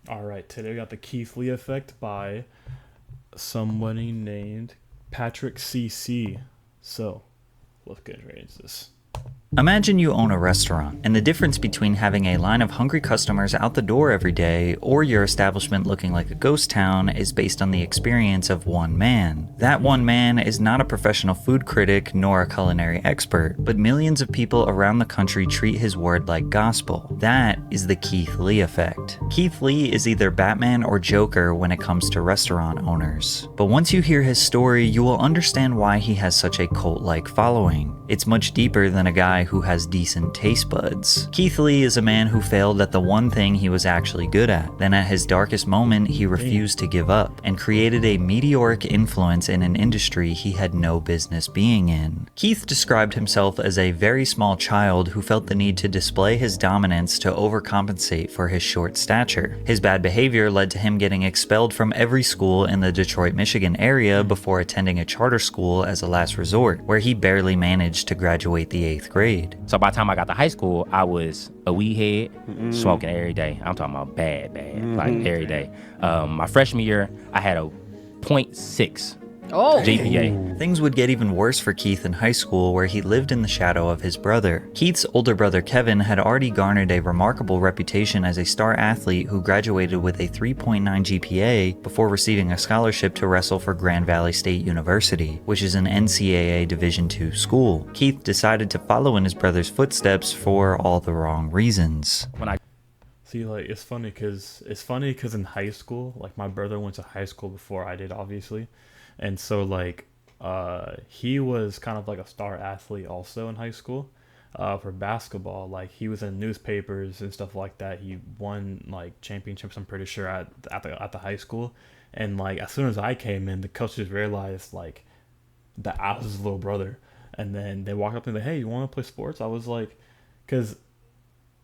All right, today we got the Keith Lee effect by somebody named Patrick CC. So, let's get right into this. Imagine you own a restaurant, and the difference between having a line of hungry customers out the door every day or your establishment looking like a ghost town is based on the experience of one man. That one man is not a professional food critic nor a culinary expert, but millions of people around the country treat his word like gospel. That is the Keith Lee effect. Keith Lee is either Batman or Joker when it comes to restaurant owners. But once you hear his story, you will understand why he has such a cult-like following. It's much deeper than a guy who has decent taste buds. Keith Lee is a man who failed at the one thing he was actually good at. Then at his darkest moment, he refused to give up and created a meteoric influence in an industry he had no business being in. Keith described himself as a very small child who felt the need to display his dominance to overcompensate for his short stature. His bad behavior led to him getting expelled from every school in the Detroit, Michigan area before attending a charter school as a last resort, where he barely managed to graduate the 8th grade. So by the time I got to high school, I was a weed head, smoking every day. I'm talking about bad, like every day. My freshman year, I had a .6 GPA. Things would get even worse for Keith in high school, where he lived in the shadow of his brother. Keith's older brother Kevin had already garnered a remarkable reputation as a star athlete who graduated with a 3.9 GPA before receiving a scholarship to wrestle for Grand Valley State University, which is an NCAA Division II school. Keith decided to follow in his brother's footsteps for all the wrong reasons. See, like, it's funny because in high school, like, my brother went to high school before I did, obviously. And so, like, he was kind of like a star athlete also in high school for basketball. Like, he was in newspapers and stuff like that. He won, like, championships, I'm pretty sure, at the high school. And, like, as soon as I came in, the coaches realized, like, that I was his little brother. And then they walked up to me like, hey, you want to play sports? I was like, because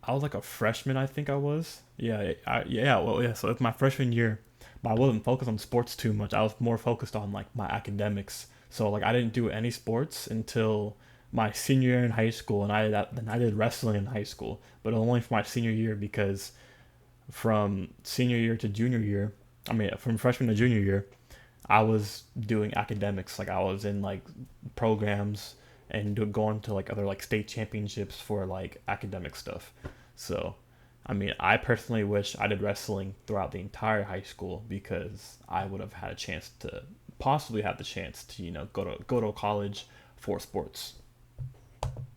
I was like a freshman, I think I was. So it's my freshman year. But I wasn't focused on sports too much. I was more focused on like my academics. So like I didn't do any sports until my senior year in high school, and I did wrestling in high school, but only for my senior year, because from senior year to junior year, from freshman to junior year, I was doing academics. Like I was in like programs and going to like other like state championships for like academic stuff. So I personally wish I did wrestling throughout the entire high school, because I would have had a chance to possibly have the chance to, go to college for sports.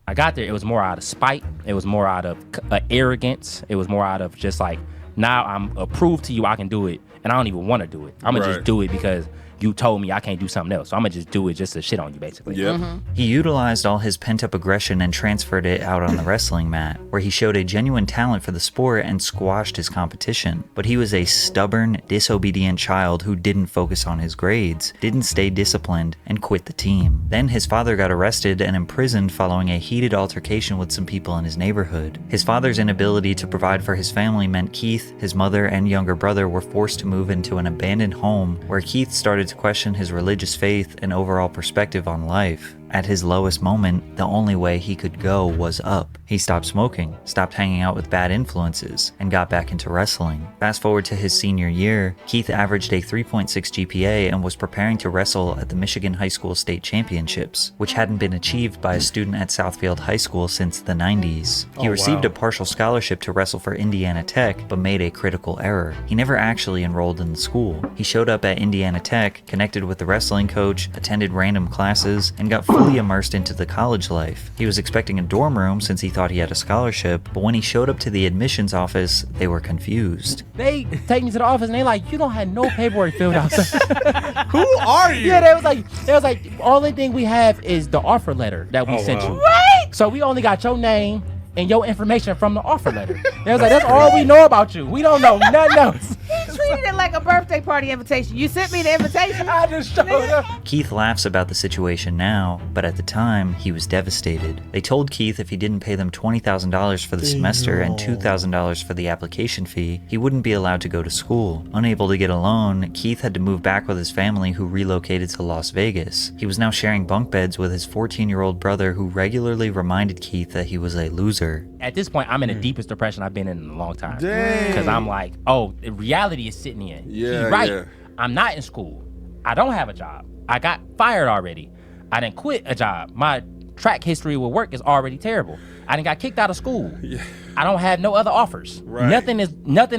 I got there, it was more out of spite. It was more out of arrogance. It was more out of just like, now I'm approved to you, I can do it, and I don't even want to do it. I'm going to just do it because you told me I can't do something else. So I'm going to just do it just to shit on you, basically. Yep. He utilized all his pent-up aggression and transferred it out on the wrestling mat, where he showed a genuine talent for the sport and squashed his competition. But he was a stubborn, disobedient child who didn't focus on his grades, didn't stay disciplined, and quit the team. Then his father got arrested and imprisoned following a heated altercation with some people in his neighborhood. His father's inability to provide for his family meant Keith, his mother, and younger brother were forced to move into an abandoned home, where Keith started to question his religious faith and overall perspective on life. At his lowest moment, the only way he could go was up. He stopped smoking, stopped hanging out with bad influences, and got back into wrestling. Fast forward to his senior year, Keith averaged a 3.6 GPA and was preparing to wrestle at the Michigan High School State Championships, which hadn't been achieved by a student at Southfield High School since the 90s. He received a partial scholarship to wrestle for Indiana Tech, but made a critical error. He never actually enrolled in the school. He showed up at Indiana Tech, connected with the wrestling coach, attended random classes, and got fully immersed into the college life. He was expecting a dorm room since he thought he had a scholarship, but when he showed up to the admissions office, they were confused. They take me to the office and they like, you don't have no paperwork filled out. Who are you? Yeah, they was like, only thing we have is the offer letter that we sent you. Right? So we only got your name and your information from the offer letter. They was like, that's all we know about you. We don't know nothing else. He treated it like a birthday party invitation. You sent me the invitation. I just showed up. Keith laughs about the situation now, but at the time, he was devastated. They told Keith if he didn't pay them $20,000 for the semester and $2,000 for the application fee, he wouldn't be allowed to go to school. Unable to get a loan, Keith had to move back with his family, who relocated to Las Vegas. He was now sharing bunk beds with his 14-year-old brother, who regularly reminded Keith that he was a loser loser. At this point, I'm in the deepest depression I've been in a long time. Dang. Because I'm like, oh, the reality is sitting in. Yeah, He's right. yeah. I'm not in school. I don't have a job. I got fired already. I didn't quit a job. My track history with work is already terrible. I didn't got kicked out of school. Yeah. I don't have no other offers. Right. Nothing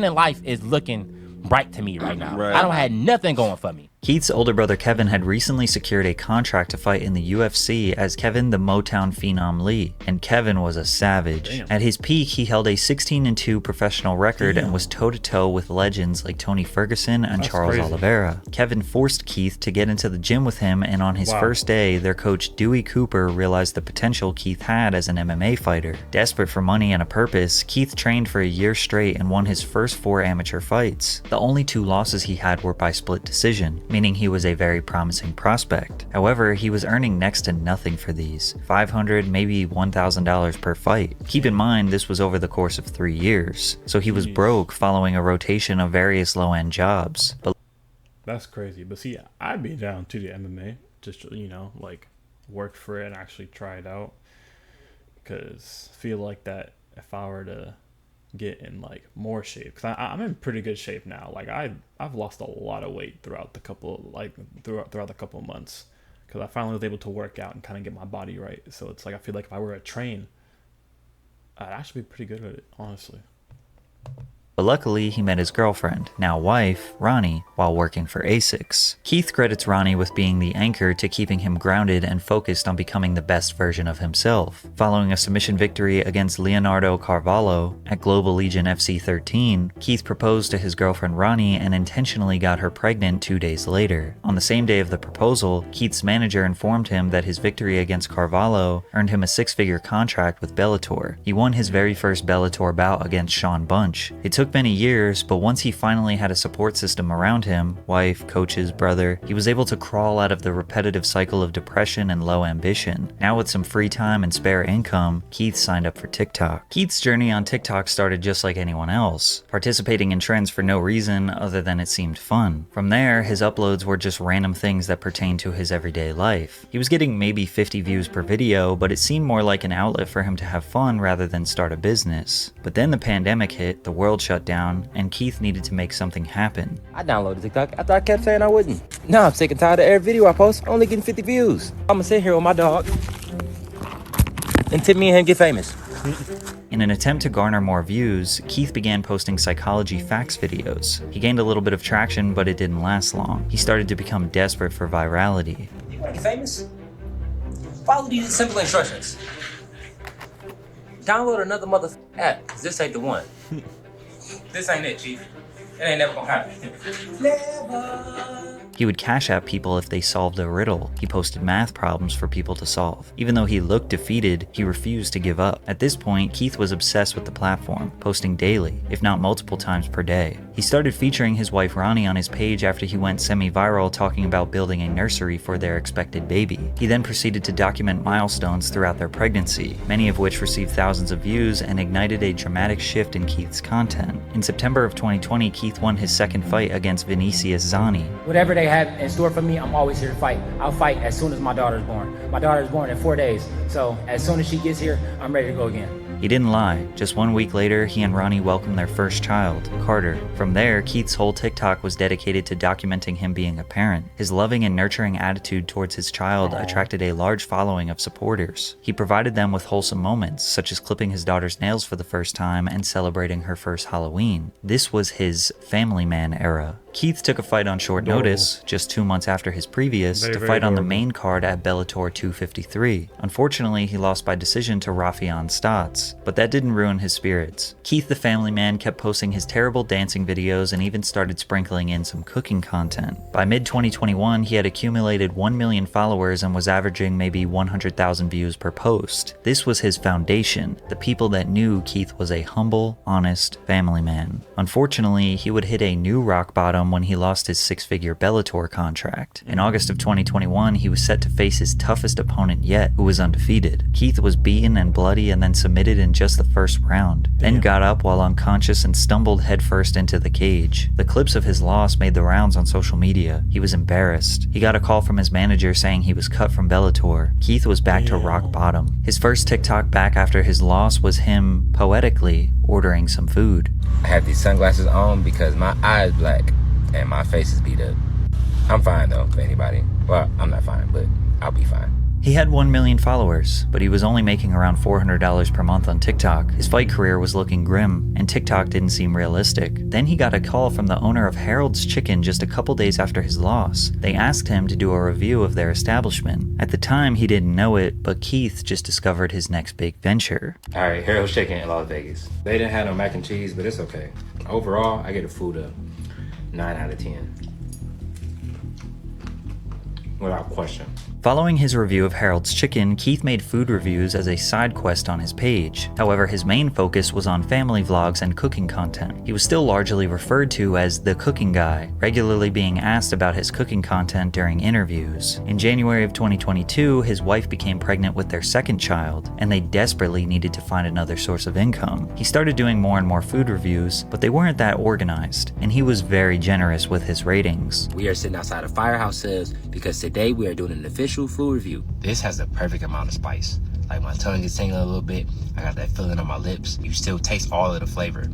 in life is looking bright to me right now. Right. I don't have nothing going for me. Keith's older brother Kevin had recently secured a contract to fight in the UFC as Kevin the Motown Phenom Lee, and Kevin was a savage. Damn. At his peak, he held a 16-2 professional record and was toe-to-toe with legends like Tony Ferguson and That's Charles crazy. Oliveira. Kevin forced Keith to get into the gym with him, and on his Wow. first day, their coach Dewey Cooper realized the potential Keith had as an MMA fighter. Desperate for money and a purpose, Keith trained for a year straight and won his first 4 amateur fights. The only 2 losses he had were by split decision, meaning he was a very promising prospect. However, he was earning next to nothing for these, $500, maybe $1,000 per fight. Keep in mind, this was over the course of 3 years, so he was broke following a rotation of various low-end jobs. But That's crazy. But see, I'd be down to the MMA. Just, like work for it and actually try it out. Because I feel like that if I were to get in like more shape, because I'm in pretty good shape now. Like I've lost a lot of weight throughout the couple of months, because I finally was able to work out and kind of get my body right. So it's like I feel like if I were to train, I'd actually be pretty good at it, honestly. luckily, he met his girlfriend, now wife, Ronnie, while working for ASICS. Keith credits Ronnie with being the anchor to keeping him grounded and focused on becoming the best version of himself. Following a submission victory against Leonardo Carvalho at Global Legion FC 13, Keith proposed to his girlfriend Ronnie and intentionally got her pregnant 2 days later. On the same day of the proposal, Keith's manager informed him that his victory against Carvalho earned him a 6-figure contract with Bellator. He won his very first Bellator bout against Sean Bunch. It took many years, but once he finally had a support system around him, wife, coaches, brother, he was able to crawl out of the repetitive cycle of depression and low ambition. Now with some free time and spare income, Keith signed up for TikTok. Keith's journey on TikTok started just like anyone else, participating in trends for no reason other than it seemed fun. From there, his uploads were just random things that pertained to his everyday life. He was getting maybe 50 views per video, but it seemed more like an outlet for him to have fun rather than start a business. But then the pandemic hit, the world shut down, and Keith needed to make something happen. I downloaded TikTok after I kept saying I wouldn't. Now I'm sick and tired of every video I post, only getting 50 views. I'ma sit here with my dog until me and him get famous. In an attempt to garner more views, Keith began posting psychology facts videos. He gained a little bit of traction, but it didn't last long. He started to become desperate for virality. You wanna get famous? Follow these simple instructions. Download another app, 'cause this ain't the one. This ain't it, Chief. It ain't never gonna happen. Never. He would cash out people if they solved a riddle. He posted math problems for people to solve. Even though he looked defeated, he refused to give up. At this point, Keith was obsessed with the platform, posting daily, if not multiple times per day. He started featuring his wife Ronnie on his page after he went semi-viral talking about building a nursery for their expected baby. He then proceeded to document milestones throughout their pregnancy, many of which received thousands of views and ignited a dramatic shift in Keith's content. In September of 2020, Keith won his second fight against Vinicius Zani. Whatever they have in store for me, I'm always here to fight. I'll fight as soon as my daughter's born. My daughter is born in 4 days, so as soon as she gets here, I'm ready to go again. He didn't lie. Just 1 week later, he and Ronnie welcomed their first child, Carter. From there, Keith's whole TikTok was dedicated to documenting him being a parent. His loving and nurturing attitude towards his child attracted a large following of supporters. He provided them with wholesome moments, such as clipping his daughter's nails for the first time and celebrating her first Halloween. This was his family man era. Keith took a fight on short notice, just 2 months after his previous, to fight on the main card at Bellator 253. Unfortunately, he lost by decision to Rafion Stotts, but that didn't ruin his spirits. Keith the family man kept posting his terrible dancing videos and even started sprinkling in some cooking content. By mid-2021, he had accumulated 1 million followers and was averaging maybe 100,000 views per post. This was his foundation, the people that knew Keith was a humble, honest family man. Unfortunately, he would hit a new rock bottom bottom when he lost his six-figure Bellator contract. In August of 2021, he was set to face his toughest opponent yet, who was undefeated. Keith was beaten and bloody and then submitted in just the first round, then got up while unconscious and stumbled headfirst into the cage. The clips of his loss made the rounds on social media. He was embarrassed. He got a call from his manager saying he was cut from Bellator. Keith was back to rock bottom. His first TikTok back after his loss was him, poetically, ordering some food. I have these sunglasses on because my eye is black and my face is beat up. I'm fine though, for anybody. Well, I'm not fine, but I'll be fine. He had 1 million followers, but he was only making around $400 per month on TikTok. His fight career was looking grim, and TikTok didn't seem realistic. Then he got a call from the owner of Harold's Chicken just a couple days after his loss. They asked him to do a review of their establishment. At the time, he didn't know it, but Keith just discovered his next big venture. All right, Harold's Chicken in Las Vegas. They didn't have no mac and cheese, but it's okay. Overall, I get a food a 9 out of 10. Without question. Following his review of Harold's Chicken, Keith made food reviews as a side quest on his page. However, his main focus was on family vlogs and cooking content. He was still largely referred to as the cooking guy, regularly being asked about his cooking content during interviews. In January of 2022, his wife became pregnant with their second child, and they desperately needed to find another source of income. He started doing more and more food reviews, but they weren't that organized, and he was very generous with his ratings. We are sitting outside of Firehouse Subs because today we are doing an official food review. This has the perfect amount of spice. Like my tongue is tingling a little bit. I got that feeling on my lips. You still taste all of the flavor.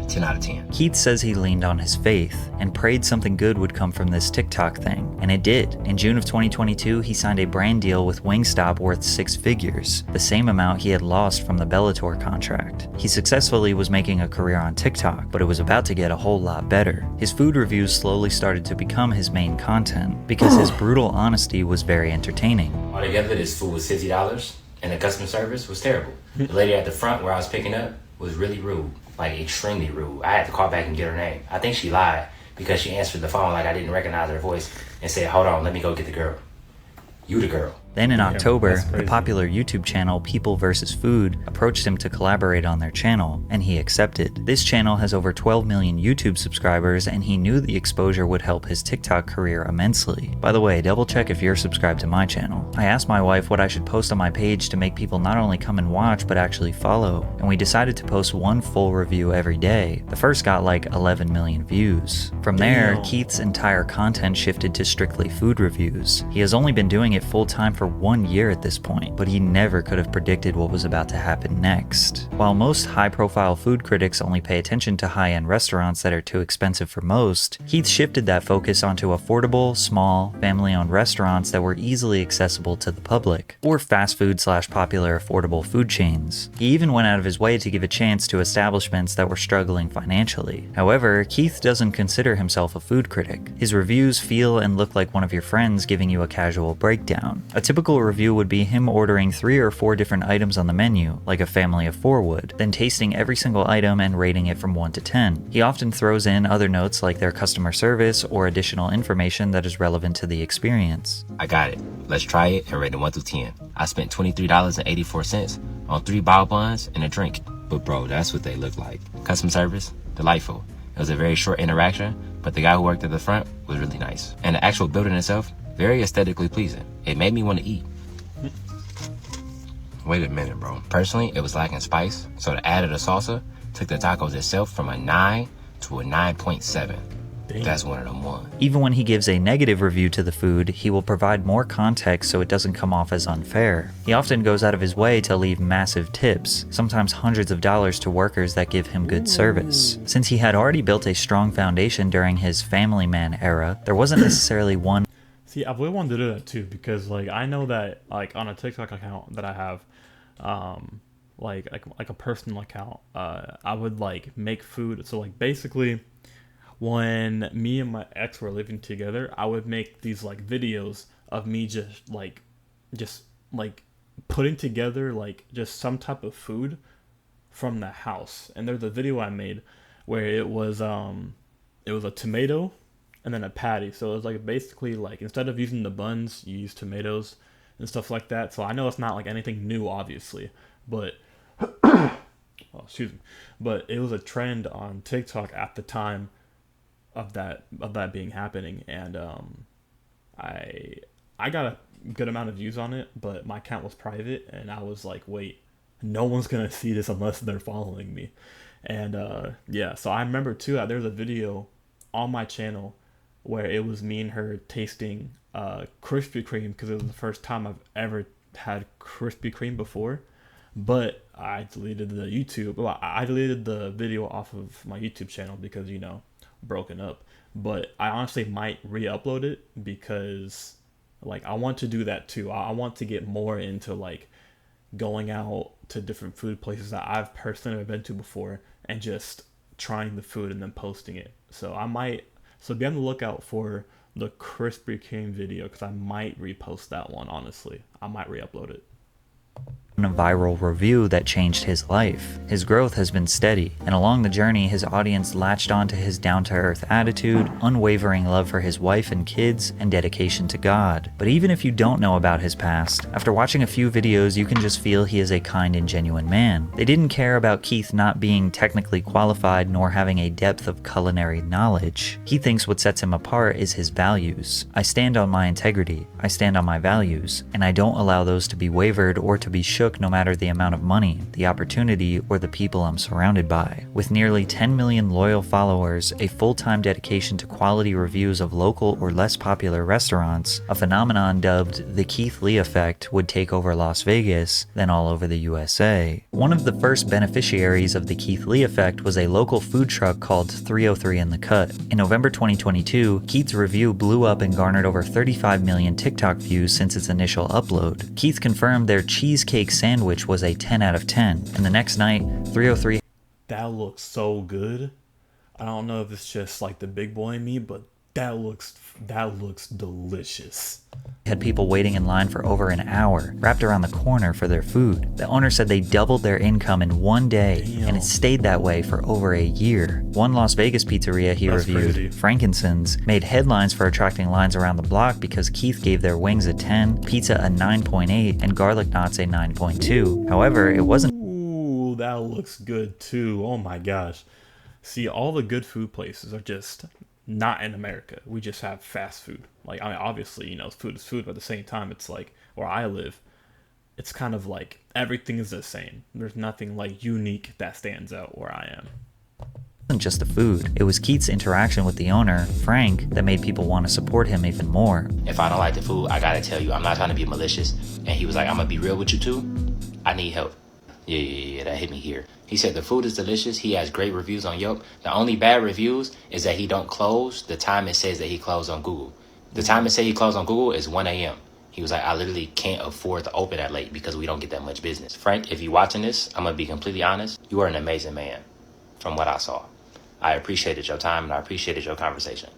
10 out of 10. Keith says he leaned on his faith and prayed something good would come from this TikTok thing, and it did. In June of 2022, he signed a brand deal with Wingstop worth 6 figures, the same amount he had lost from the Bellator contract. He successfully was making a career on TikTok, but it was about to get a whole lot better. His food reviews slowly started to become his main content because his brutal honesty was very entertaining. Altogether, this food was $50, and the customer service was terrible. The lady at the front where I was picking up was really rude. Like extremely rude. I had to call back and get her name. I think she lied because she answered the phone like I didn't recognize her voice and said, "Hold on, let me go get the girl. You the girl." Then in October, the popular YouTube channel People vs. Food approached him to collaborate on their channel, and he accepted. This channel has over 12 million YouTube subscribers, and he knew the exposure would help his TikTok career immensely. By the way, double check if you're subscribed to my channel. I asked my wife what I should post on my page to make people not only come and watch, but actually follow, and we decided to post one full review every day. The first got like 11 million views. From there, Keith's entire content shifted to strictly food reviews. He has only been doing it full time for 1 year at this point, but he never could have predicted what was about to happen next. While most high-profile food critics only pay attention to high-end restaurants that are too expensive for most, Keith shifted that focus onto affordable, small, family-owned restaurants that were easily accessible to the public, or fast food/popular affordable food chains. He even went out of his way to give a chance to establishments that were struggling financially. However, Keith doesn't consider himself a food critic. His reviews feel and look like one of your friends giving you a casual breakdown. A typical review would be him ordering 3 or 4 different items on the menu, like a family of 4 would, then tasting every single item and rating it from 1 to 10. He often throws in other notes like their customer service or additional information that is relevant to the experience. I got it. Let's try it and rate it 1 through 10. I spent $23.84 on 3 bao buns and a drink. But bro, that's what they look like. Customer service, delightful. It was a very short interaction, but the guy who worked at the front was really nice. And the actual building itself, very aesthetically pleasing. It made me want to eat. Wait a minute, bro. Personally, it was lacking spice, so the add of the salsa took the tacos itself from a 9 to a 9.7. That's one of them ones. Even when he gives a negative review to the food, he will provide more context so it doesn't come off as unfair. He often goes out of his way to leave massive tips, sometimes hundreds of dollars to workers that give him good service. Since he had already built a strong foundation during his family man era, there wasn't necessarily one. See, I've always wanted to do that too, because like I know that like on a TikTok account that I have, like a personal account, I would like make food. So like basically, when me and my ex were living together, I would make these like videos of me just putting together like just some type of food from the house. And there's a video I made where it was a tomato and then a patty. So it was like basically like instead of using the buns, you use tomatoes and stuff like that. So I know it's not like anything new, obviously, but oh, excuse me. But it was a trend on TikTok at the time of that being happening, and I got a good amount of views on it, but my account was private, and I was like, wait, no one's gonna see this unless they're following me. And yeah, so I remember too that there's a video on my channel where it was me and her tasting Krispy Kreme, because it was the first time I've ever had Krispy Kreme before. But I deleted the YouTube. Well, I deleted the video off of my YouTube channel because, you know, broken up. But I honestly might re-upload it because, like, I want to do that too. I want to get more into, like, going out to different food places that I've personally never been to before and just trying the food and then posting it. So I might, so be on the lookout for the Krispy Kreme video, because I might repost that one. Honestly, I might re-upload it. A viral review that changed his life. His growth has been steady, and along the journey, his audience latched onto his down-to-earth attitude, unwavering love for his wife and kids, and dedication to God. But even if you don't know about his past, after watching a few videos, you can just feel he is a kind and genuine man. They didn't care about Keith not being technically qualified nor having a depth of culinary knowledge. He thinks what sets him apart is his values. I stand on my integrity, I stand on my values, and I don't allow those to be wavered or to be shook no matter the amount of money, the opportunity, or the people I'm surrounded by. With nearly 10 million loyal followers, a full-time dedication to quality reviews of local or less popular restaurants, a phenomenon dubbed the Keith Lee effect would take over Las Vegas, then all over the USA. One of the first beneficiaries of the Keith Lee effect was a local food truck called 303 in the Cut. In November 2022, Keith's review blew up and garnered over 35 million TikTok views since its initial upload. Keith confirmed their cheesecake sandwich was a 10 out of 10, and the next night, 303. That looks so good. I don't know if it's just like the big boy in me, but that looks delicious. Had people waiting in line for over an hour, wrapped around the corner for their food. The owner said they doubled their income in one day, and it stayed that way for over a year. One Las Vegas pizzeria he reviewed, crazy. Frankincense, made headlines for attracting lines around the block because Keith gave their wings a 10, pizza a 9.8, and garlic knots a 9.2. However, it wasn't. Ooh, that looks good too. Oh my gosh. See, all the good food places are just not in America. We just have fast food. Like, I mean, obviously, you know, food is food, but at the same time, it's like, where I live, it's kind of like everything is the same. There's nothing like unique that stands out where I am. Wasn't just the food. It was Keith's interaction with the owner, Frank, that made people want to support him even more. If I don't like the food, I gotta tell you, I'm not trying to be malicious. And he was like, I'm gonna be real with you too. I need help. Yeah, that hit me here. He said the food is delicious. He has great reviews on Yelp. The only bad reviews is that he don't close the time it says that he closed on Google. The time it says he closed on Google is 1 a.m. He was like, I literally can't afford to open that late because we don't get that much business. Frank, if you're watching this, I'm going to be completely honest. You are an amazing man from what I saw. I appreciated your time and I appreciated your conversation.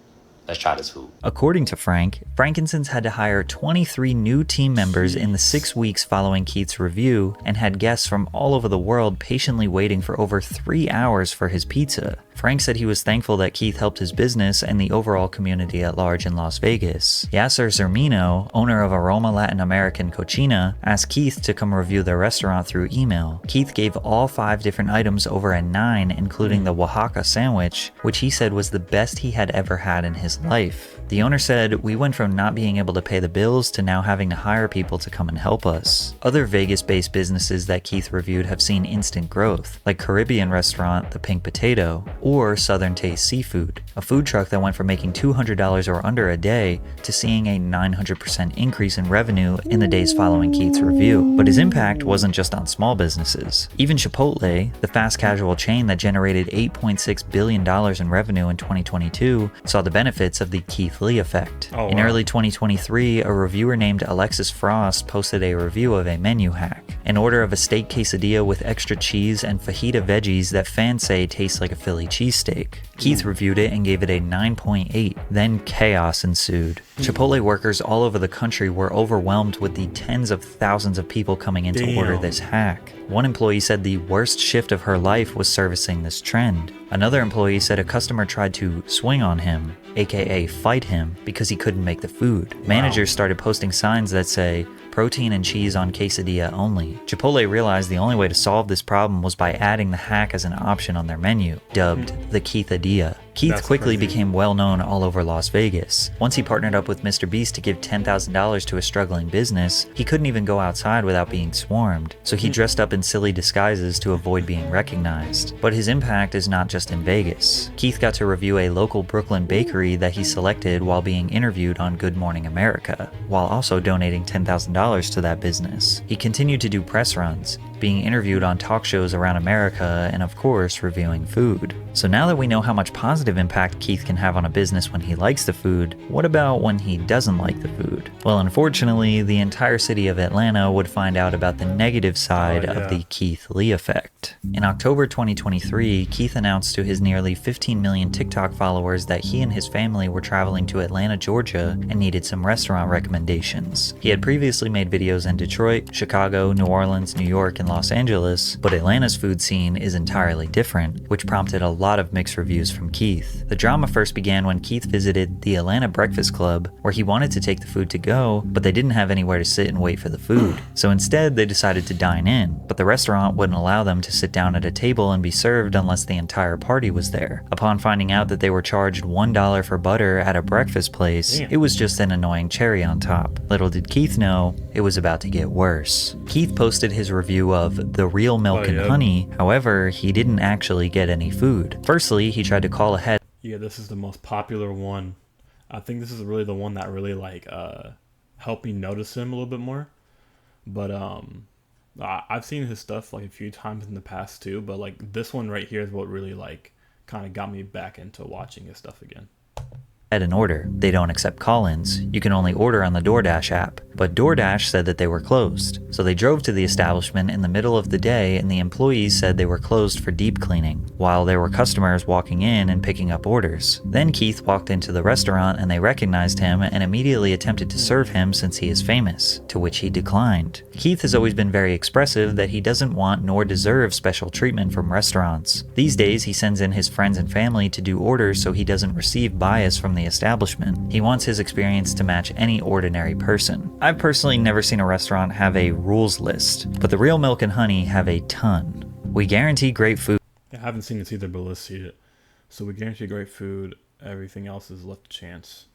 Let's try this food. According to Frank, Frankincense had to hire 23 new team members in the 6 weeks following Keith's review and had guests from all over the world patiently waiting for over 3 hours for his pizza. Frank said he was thankful that Keith helped his business and the overall community at large in Las Vegas. Yasser Zermino, owner of Aroma Latin American Cochina, asked Keith to come review their restaurant through email. Keith gave all 5 different items over a 9, including the Oaxaca sandwich, which he said was the best he had ever had in his life. The owner said, we went from not being able to pay the bills to now having to hire people to come and help us. Other Vegas-based businesses that Keith reviewed have seen instant growth, like Caribbean restaurant The Pink Potato, or Southern Taste Seafood, a food truck that went from making $200 or under a day to seeing a 900% increase in revenue in the days following Keith's review. But his impact wasn't just on small businesses. Even Chipotle, the fast casual chain that generated $8.6 billion in revenue in 2022, saw the benefits of the Keith Lee effect. In early 2023, a reviewer named Alexis Frost posted a review of a menu hack, an order of a steak quesadilla with extra cheese and fajita veggies that fans say tastes like a Philly cheesesteak. Keith reviewed it and gave it a 9.8. Then chaos ensued. Chipotle workers all over the country were overwhelmed with the tens of thousands of people coming in to order this hack. One employee said the worst shift of her life was servicing this trend. Another employee said a customer tried to swing on him, aka fight him, because he couldn't make the food. Managers started posting signs that say, protein and cheese on quesadilla only. Chipotle realized the only way to solve this problem was by adding the hack as an option on their menu, dubbed the Keithadilla. Keith That's quickly crazy. became well known all over Las Vegas. Once he partnered up with Mr. Beast to give $10,000 to a struggling business, he couldn't even go outside without being swarmed, so he dressed up in silly disguises to avoid being recognized. But his impact is not just in Vegas. Keith got to review a local Brooklyn bakery that he selected while being interviewed on Good Morning America, while also donating $10,000 to that business. He continued to do press runs, being interviewed on talk shows around America, and of course, reviewing food. So now that we know how much positive impact Keith can have on a business when he likes the food, what about when he doesn't like the food? Well, unfortunately, the entire city of Atlanta would find out about the negative side of the Keith Lee effect. In October 2023, Keith announced to his nearly 15 million TikTok followers that he and his family were traveling to Atlanta, Georgia, and needed some restaurant recommendations. He had previously made videos in Detroit, Chicago, New Orleans, New York, and Los Angeles, but Atlanta's food scene is entirely different, which prompted a lot of mixed reviews from Keith. The drama first began when Keith visited the Atlanta Breakfast Club, where he wanted to take the food to go, but they didn't have anywhere to sit and wait for the food. So instead, they decided to dine in, but the restaurant wouldn't allow them to sit down at a table and be served unless the entire party was there. Upon finding out that they were charged $1 for butter at a breakfast place, it was just an annoying cherry on top. Little did Keith know, it was about to get worse. Keith posted his review of The Real Milk and Honey, however, he didn't actually get any food. Firstly, he tried to call ahead. Yeah, this is the most popular one. I think this is really the one that really like helped me notice him a little bit more. But I've seen his stuff like a few times in the past too, but like this one right here is what really like kind of got me back into watching his stuff again. An order. They don't accept call-ins. You can only order on the DoorDash app. But DoorDash said that they were closed. So they drove to the establishment in the middle of the day and the employees said they were closed for deep cleaning, while there were customers walking in and picking up orders. Then Keith walked into the restaurant and they recognized him and immediately attempted to serve him since he is famous, to which he declined. Keith has always been very expressive that he doesn't want nor deserve special treatment from restaurants. These days he sends in his friends and family to do orders so he doesn't receive bias from the establishment. He wants his experience to match any ordinary person. I've personally never seen a restaurant have a rules list, but the Real Milk and Honey have a ton. We guarantee great food. I haven't seen it either, but let's see it. So we guarantee great food. Everything else is left to chance.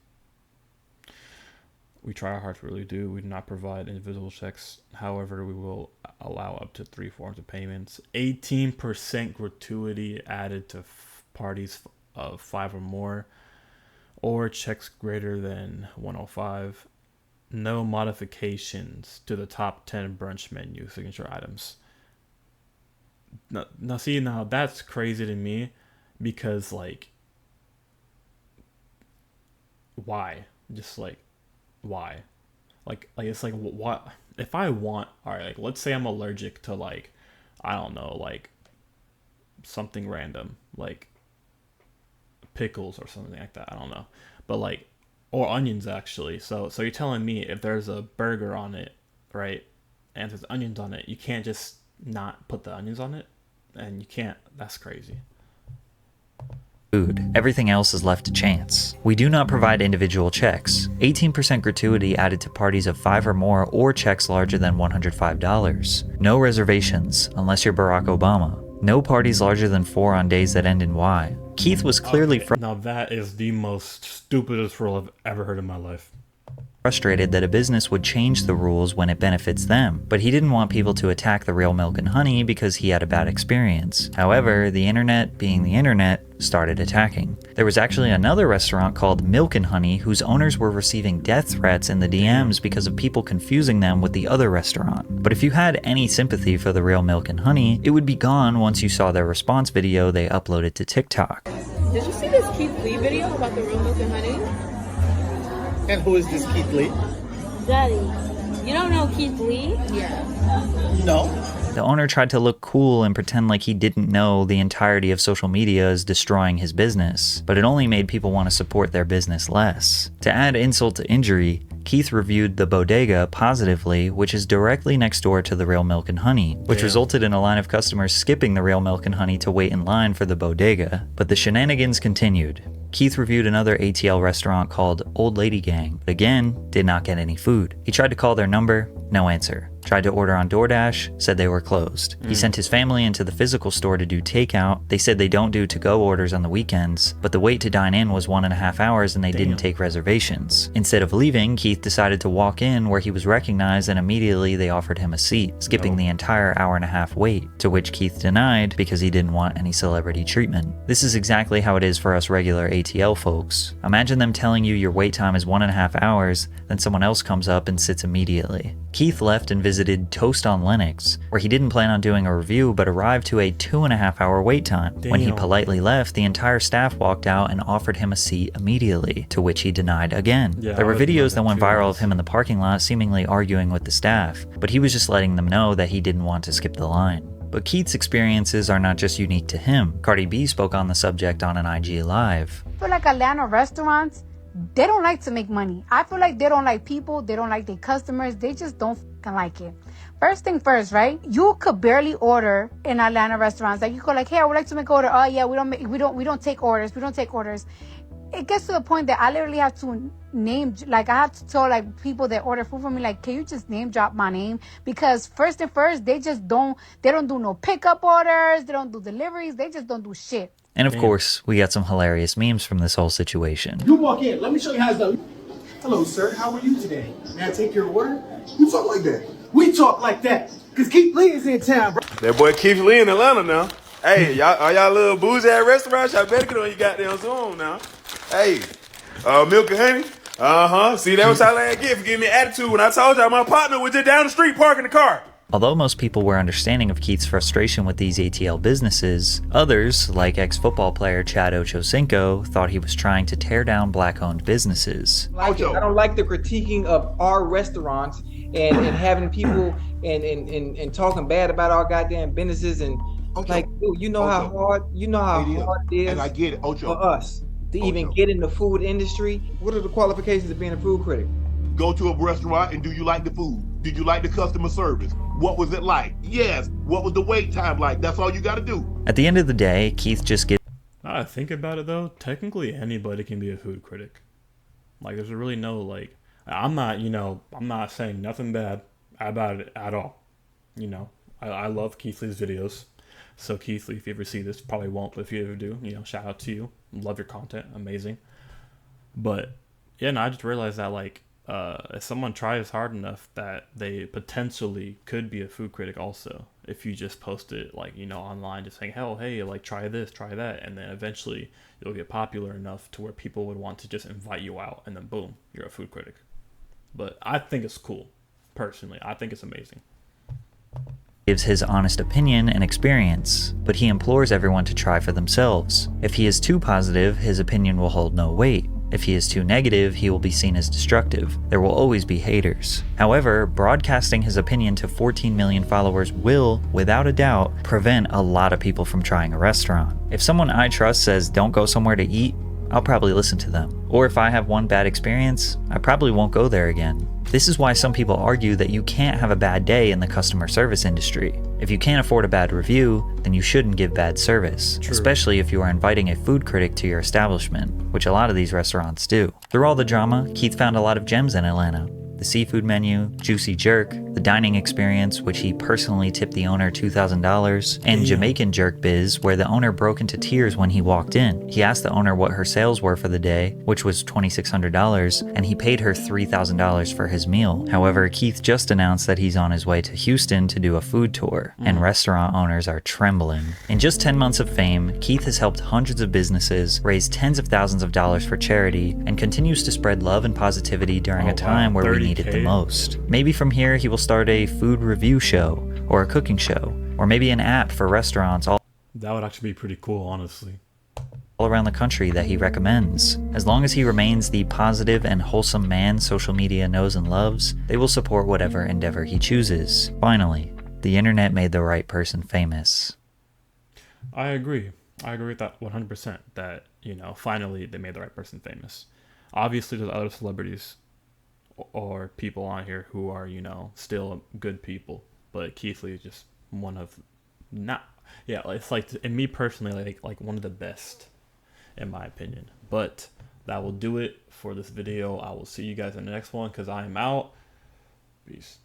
We try our hard to really do. We do not provide individual checks. However, we will allow up to 3 forms of payments. 18% gratuity added to parties of 5 or more, or checks greater than 105. No modifications to the top 10 brunch menu signature items. Now that's crazy to me, because like, why? Just like, why? Like it's like, what if I want? All right, like let's say I'm allergic to like, I don't know, like something random, like pickles or something like that. I don't know, but like, or onions actually. So you're telling me if there's a burger on it, right, and there's onions on it, you can't just not put the onions on it, and you can't. That's crazy. Food. Everything else is left to chance. We do not provide individual checks. 18% gratuity added to parties of 5 or more, or checks larger than $105. No reservations, unless you're Barack Obama. No parties larger than 4 on days that end in Y. Keith was clearly now that is the most stupidest rule I've ever heard in my life. Frustrated that a business would change the rules when it benefits them, but he didn't want people to attack the Real Milk and Honey because he had a bad experience. However, the internet, being the internet, started attacking. There was actually another restaurant called Milk and Honey whose owners were receiving death threats in the DMs because of people confusing them with the other restaurant. But if you had any sympathy for the Real Milk and Honey, it would be gone once you saw their response video they uploaded to TikTok. Did you see this Keith Lee video about the Real Milk and Honey? And who is this Keith Lee? Daddy, you don't know Keith Lee? Yeah. No. The owner tried to look cool and pretend like he didn't know the entirety of social media is destroying his business, but it only made people want to support their business less. To add insult to injury, Keith reviewed the bodega positively, which is directly next door to the Real Milk and Honey, which resulted in a line of customers skipping the Real Milk and Honey to wait in line for the bodega. But the shenanigans continued. Keith reviewed another ATL restaurant called Old Lady Gang, but again, did not get any food. He tried to call their number, no answer. Tried to order on DoorDash, said they were closed. He sent his family into the physical store to do takeout. They said they don't do to-go orders on the weekends, but the wait to dine in was 1.5 hours and they didn't take reservations. Instead of leaving, Keith decided to walk in where he was recognized and immediately they offered him a seat, skipping the entire hour-and-a-half wait, to which Keith denied because he didn't want any celebrity treatment. This is exactly how it is for us regular ATL folks. Imagine them telling you your wait time is 1.5 hours, then someone else comes up and sits immediately. Keith left and visited Toast on Linux, where he didn't plan on doing a review but arrived to a 2.5-hour wait time. When he politely left, the entire staff walked out and offered him a seat immediately, to which he denied again. There were videos that went viral of him in the parking lot seemingly arguing with the staff, but he was just letting them know that he didn't want to skip the line. But Keith's experiences are not just unique to him. Cardi B spoke on the subject on an IG Live. I feel like Atlanta restaurants, they don't like to make money. I feel like they don't like people, they don't like their customers, they just don't like it. First thing first, right? You could barely order in Atlanta restaurants. Like you go like, hey, I would like to make an order. Oh yeah, we don't take orders. We don't take orders. It gets to the point that I literally have to I have to tell like people that order food for me, like, can you just name drop my name? Because first and first, they don't do no pickup orders, they don't do deliveries, they just don't do shit. And of course, we got some hilarious memes from this whole situation. You walk in, let me show you how it's done. Hello, sir, how are you today? May I take your order? You talk like that. We talk like that, because Keith Lee is in town, bro. That boy Keith Lee in Atlanta now. Hey, y'all little boozy at restaurants? Y'all better get on your goddamn Zoom now. Hey, milk and honey? See, that was how I get for giving me attitude when I told y'all my partner was just down the street parking the car. Although most people were understanding of Keith's frustration with these ATL businesses, others, like ex-football player Chad Ochocinco, thought he was trying to tear down black-owned businesses. I don't like the critiquing of our restaurants and having people and talking bad about our goddamn businesses and like, dude, you know how hard it is, and I get it, Ocho, for us to even get in the food industry. What are the qualifications of being a food critic? Go to a restaurant and do you like the food? Did you like the customer service? What was it like? Yes. What was the wait time like? That's all you got to do. At the end of the day, Keith just gives. Now I think about it though, technically anybody can be a food critic. Like there's really no like, I'm not saying nothing bad about it at all. I love Keith Lee's videos. So Keith Lee, if you ever see this, probably won't, but if you ever do, shout out to you. Love your content, amazing. But yeah, no, I just realized that like if someone tries hard enough that they potentially could be a food critic also. If you just post it like, online, just saying, hell, hey, like try this, try that. And then eventually you'll get popular enough to where people would want to just invite you out and then boom, you're a food critic. But I think it's cool. Personally, I think it's amazing. Gives his honest opinion and experience, but he implores everyone to try for themselves. If he is too positive, his opinion will hold no weight. If he is too negative, he will be seen as destructive. There will always be haters. However, broadcasting his opinion to 14 million followers will, without a doubt, prevent a lot of people from trying a restaurant. If someone I trust says don't go somewhere to eat, I'll probably listen to them. Or if I have one bad experience, I probably won't go there again. This is why some people argue that you can't have a bad day in the customer service industry. If you can't afford a bad review, then you shouldn't give bad service, especially if you are inviting a food critic to your establishment, which a lot of these restaurants do. Through all the drama, Keith found a lot of gems in Atlanta. The seafood menu, juicy jerk, the dining experience, which he personally tipped the owner $2,000, and Jamaican jerk biz, where the owner broke into tears when he walked in. He asked the owner what her sales were for the day, which was $2,600, and he paid her $3,000 for his meal. However, Keith just announced that he's on his way to Houston to do a food tour, and restaurant owners are trembling. In just 10 months of fame, Keith has helped hundreds of businesses, raised tens of thousands of dollars for charity, and continues to spread love and positivity during a time where we need it the most. Maybe from here he will start a food review show, or a cooking show, or maybe an app for restaurants that would actually be pretty cool, honestly. All around the country that he recommends. As long as he remains the positive and wholesome man social media knows and loves, they will support whatever endeavor he chooses. Finally, the internet made the right person famous. I agree with that 100%, that, finally they made the right person famous. Obviously there's other celebrities or people on here who are, still good people, but Keith Lee is just one of, it's like, and me personally, like one of the best, in my opinion. But that will do it for this video. I will see you guys in the next one, because I am out. Peace.